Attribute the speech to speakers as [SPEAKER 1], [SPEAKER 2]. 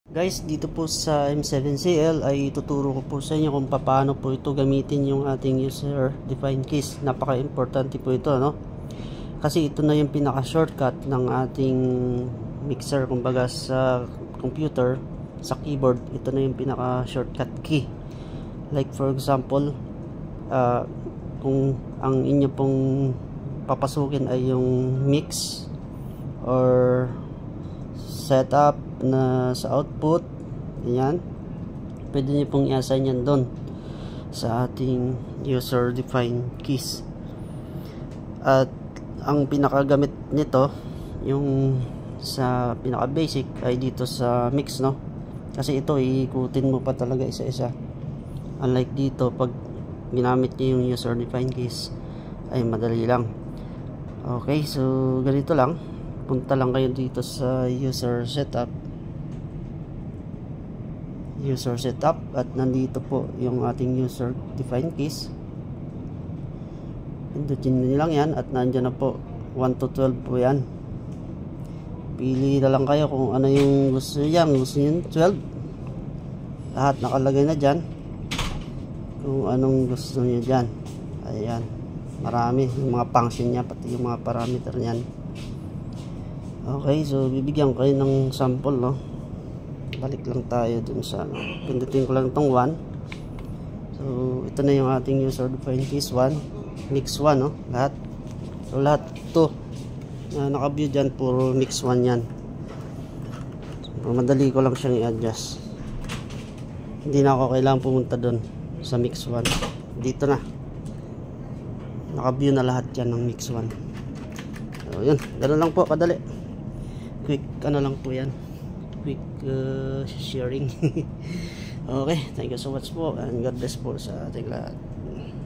[SPEAKER 1] Guys, dito po sa M7CL ay tuturo ko po sa inyo kung paano po ito gamitin yung ating user defined keys. Napaka-importante po ito, no? Kasi ito na yung pinaka shortcut ng ating mixer, kumbaga sa computer, sa keyboard, ito na yung pinaka shortcut key. Like for example, kung ang inyo pong papasukin ay yung mix or setup na sa output, yan, pwede nyo pong i-assign yan doon sa ating user defined keys. At ang pinakagamit nito, yung sa pinaka basic, ay dito sa mix, no? Kasi ito iikutin mo pa talaga isa-isa, unlike dito pag ginamit nyo yung user defined keys ay madali lang. Okay, so ganito lang, punta lang kayo dito sa user setup at nandito po yung ating user defined keys. Pindutin nyo lang yan at nandyan na po 1 to 12 po yan. Pili na lang kayo kung ano yung gusto nyo yan. Gusto nyo 12, lahat nakalagay na dyan kung anong gusto nyo dyan. Ayan, marami yung mga function nya, pati yung mga parameter nyan. Okay, so bibigyan kayo ng sample, no? Balik lang tayo dun sa, pindutin ko lang itong 1. So ito na yung ating user defined keys 1, mix 1, no? Lahat. So lahat ito na naka-view dyan, puro mix 1 yan. So, madali ko lang siyang i-adjust. Hindi na ako kailangan pumunta dun sa mix 1. Dito na, naka-view na lahat yan ng mix 1. So yun, ganoon lang po, kadali. Quick ano lang po yan, quick sharing. Okay, thank you so much po and God bless po sa ating lahat.